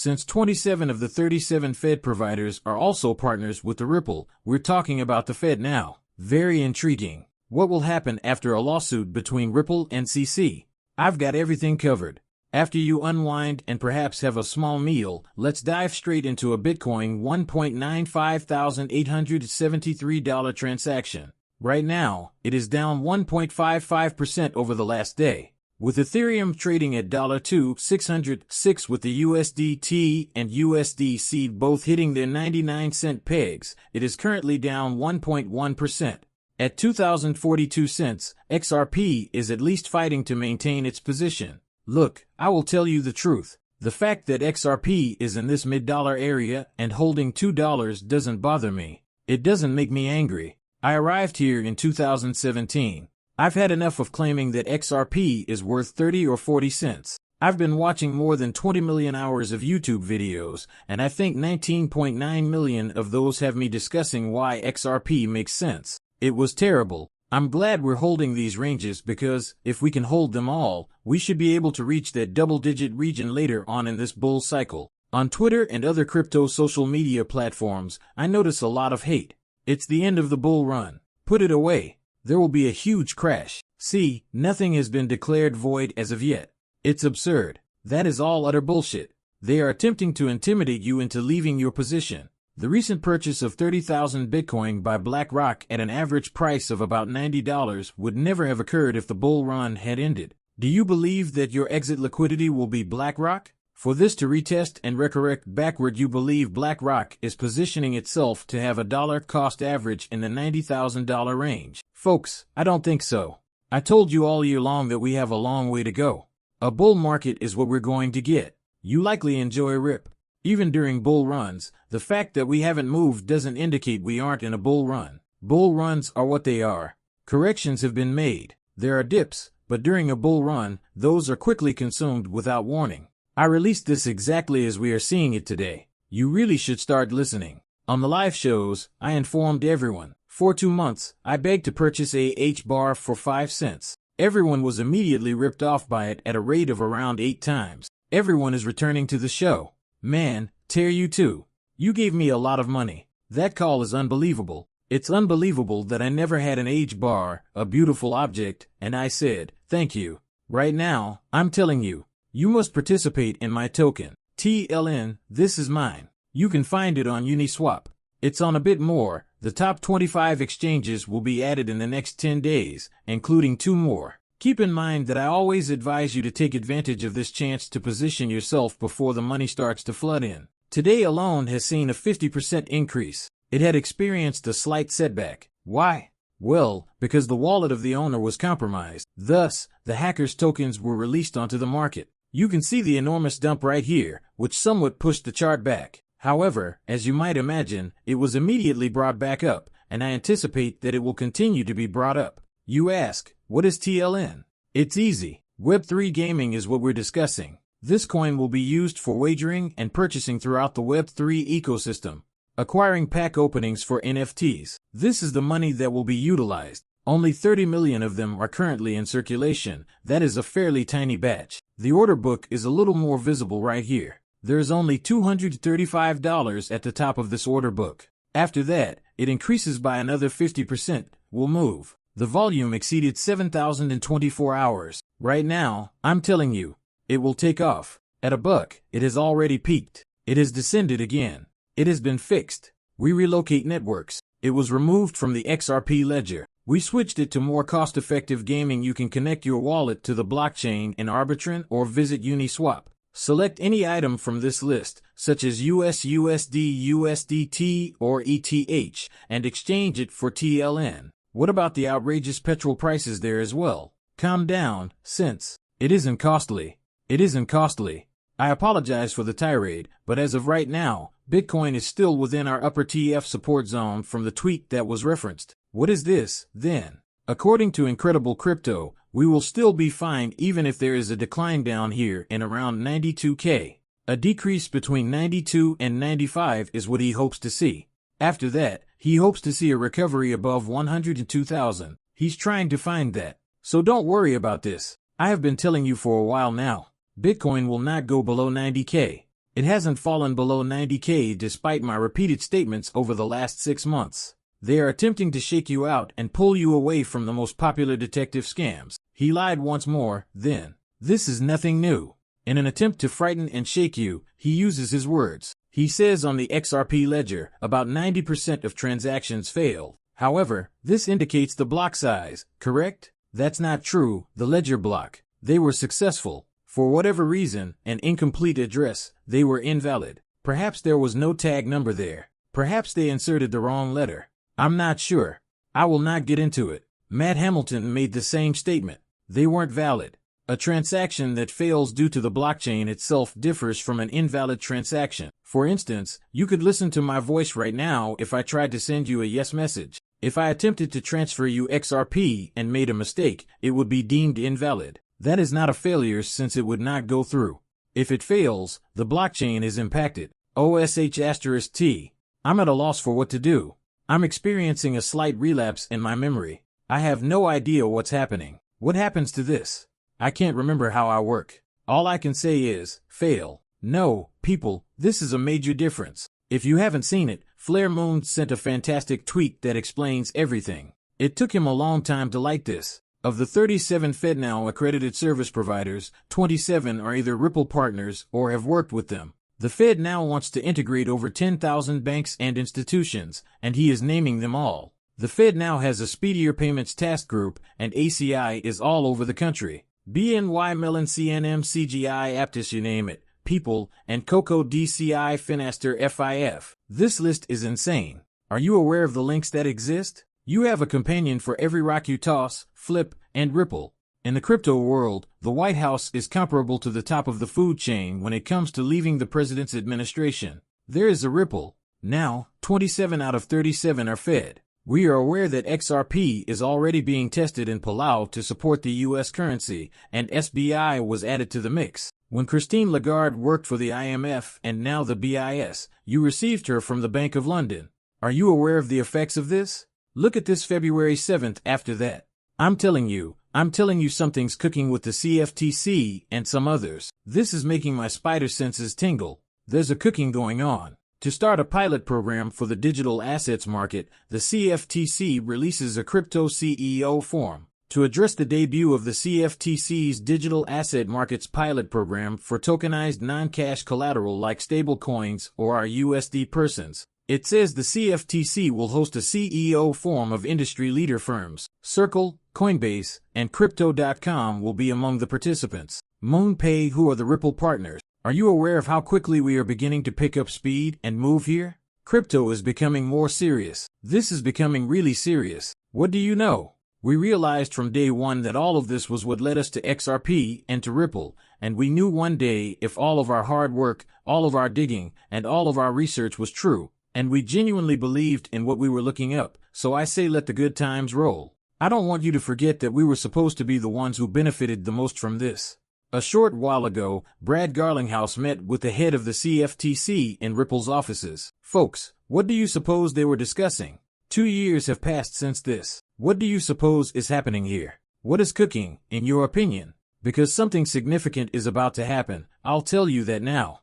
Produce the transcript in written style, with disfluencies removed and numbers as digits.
Since 27 of the 37 Fed providers are also partners with the Ripple, we're talking about the FedNow. Very intriguing. What will happen after a lawsuit between Ripple and CC? I've got everything covered. After you unwind and perhaps have a small meal, let's dive straight into a Bitcoin $1,95873 transaction. Right now, it is down 1.55% over the last day, with Ethereum trading at $2,606 with the USDT and USDC both hitting their 99-cent pegs. It is currently down 1.1%. At 2,042 cents, XRP is at least fighting to maintain its position. Look, I will tell you the truth. The fact that XRP is in this mid-dollar area and holding $2 doesn't bother me. It doesn't make me angry. I arrived here in 2017. I've had enough of claiming that XRP is worth 30 or 40 cents. I've been watching more than 20 million hours of YouTube videos, and I think 19.9 million of those have me discussing why XRP makes sense. It was terrible. I'm glad we're holding these ranges because, if we can hold them all, we should be able to reach that double-digit region later on in this bull cycle. On Twitter and other crypto social media platforms, I notice a lot of hate. It's the end of the bull run. Put it away. There will be a huge crash. See, nothing has been declared void as of yet. It's absurd. That is all utter bullshit. They are attempting to intimidate you into leaving your position. The recent purchase of 30,000 Bitcoin by BlackRock at an average price of about $90 would never have occurred if the bull run had ended. Do you believe that your exit liquidity will be BlackRock? For this to retest and recorrect backward, you believe BlackRock is positioning itself to have a dollar cost average in the $90,000 range. Folks, I don't think so. I told you all year long that we have a long way to go. A bull market is what we're going to get. You likely enjoy a rip. Even during bull runs, the fact that we haven't moved doesn't indicate we aren't in a bull run. Bull runs are what they are. Corrections have been made. There are dips, but during a bull run, those are quickly consumed without warning. I released this exactly as we are seeing it today. You really should start listening. On the live shows, I informed everyone. For 2 months, I begged to purchase a H-bar for 5 cents. Everyone was immediately ripped off by it at a rate of around 8 times. Everyone is returning to the show. Man, tear you too. You gave me a lot of money. That call is unbelievable. It's unbelievable that I never had an H-bar, a beautiful object, and I said, thank you. Right now, I'm telling you, you must participate in my token. TLN, this is mine. You can find it on Uniswap. It's on a bit more. The top 25 exchanges will be added in the next 10 days, including 2 more. Keep in mind that I always advise you to take advantage of this chance to position yourself before the money starts to flood in. Today alone has seen a 50% increase. It had experienced a slight setback. Why? Well, because the wallet of the owner was compromised. Thus, the hackers' tokens were released onto the market. You can see the enormous dump right here, which somewhat pushed the chart back. However, as you might imagine, it was immediately brought back up, and I anticipate that it will continue to be brought up. You ask, what is TLN? It's easy. Web3 gaming is what we're discussing. This coin will be used for wagering and purchasing throughout the Web3 ecosystem, acquiring pack openings for NFTs. This is the money that will be utilized. Only 30 million of them are currently in circulation. That is a fairly tiny batch. The order book is a little more visible right here. There is only $235 at the top of this order book. After that, it increases by another 50%. We'll move. The volume exceeded 7,024 hours. Right now, I'm telling you, it will take off. At $1, it has already peaked. It has descended again. It has been fixed. We relocate networks. It was removed from the XRP ledger. We switched it to more cost-effective gaming. You can connect your wallet to the blockchain in Arbitrum or visit Uniswap. Select any item from this list, such as USD, USDT, or ETH, and exchange it for TLN. What about the outrageous petrol prices there as well? Calm down, since it isn't costly. It isn't costly. I apologize for the tirade, but as of right now, Bitcoin is still within our upper TF support zone from the tweet that was referenced. What is this, then? According to Incredible Crypto, we will still be fine even if there is a decline down here in around 92K. A decrease between 92 and 95 is what he hopes to see. After that, he hopes to see a recovery above 102,000. He's trying to find that. So don't worry about this. I have been telling you for a while now. Bitcoin will not go below 90K. It hasn't fallen below 90K despite my repeated statements over the last 6 months. They are attempting to shake you out and pull you away from the most popular detective scams. He lied once more, then. This is nothing new. In an attempt to frighten and shake you, he uses his words. He says on the XRP ledger, about 90% of transactions failed. However, this indicates the block size, correct? That's not true, the ledger block. They were successful. For whatever reason, an incomplete address, they were invalid. Perhaps there was no tag number there. Perhaps they inserted the wrong letter. I'm not sure. I will not get into it. Matt Hamilton made the same statement. They weren't valid. A transaction that fails due to the blockchain itself differs from an invalid transaction. For instance, you could listen to my voice right now if I tried to send you a yes message. If I attempted to transfer you XRP and made a mistake, it would be deemed invalid. That is not a failure since it would not go through. If it fails, the blockchain is impacted. OSH*T. I'm at a loss for what to do. I'm experiencing a slight relapse in my memory. I have no idea what's happening. What happens to this? I can't remember how I work. All I can say is, fail. No, people, this is a major difference. If you haven't seen it, Flare Moon sent a fantastic tweet that explains everything. It took him a long time to like this. Of the 37 FedNow accredited service providers, 27 are either Ripple partners or have worked with them. The Fed now wants to integrate over 10,000 banks and institutions, and he is naming them all. The Fed now has a Speedier Payments Task Group, and ACI is all over the country. BNY Mellon CNM CGI Aptus, you name it, people, and Coco DCI Finaster FIF. This list is insane. Are you aware of the links that exist? You have a companion for every rock you toss, flip, and ripple. In the crypto world, the White House is comparable to the top of the food chain when it comes to leaving the president's administration. There is a ripple. Now, 27 out of 37 are Fed. We are aware that XRP is already being tested in Palau to support the U.S. currency, and SBI was added to the mix. When Christine Lagarde worked for the IMF and now the BIS, you received her from the Bank of London. Are you aware of the effects of this? Look at this February 7th after that. I'm telling you something's cooking with the CFTC and some others. This is making my spider senses tingle. There's a cooking going on. To start a pilot program for the digital assets market, the CFTC releases a crypto CEO form. To address the debut of the CFTC's digital asset markets pilot program for tokenized non-cash collateral like stablecoins or our USD persons, it says the CFTC will host a CEO forum of industry leader firms. Circle, Coinbase, and Crypto.com will be among the participants. MoonPay, who are the Ripple partners. Are you aware of how quickly we are beginning to pick up speed and move here? Crypto is becoming more serious. This is becoming really serious. What do you know? We realized from day one that all of this was what led us to XRP and to Ripple, and we knew one day if all of our hard work, all of our digging, and all of our research was true, and we genuinely believed in what we were looking up, so I say let the good times roll. I don't want you to forget that we were supposed to be the ones who benefited the most from this. A short while ago, Brad Garlinghouse met with the head of the CFTC in Ripple's offices. Folks, what do you suppose they were discussing? 2 years have passed since this. What do you suppose is happening here? What is cooking, in your opinion? Because something significant is about to happen, I'll tell you that now.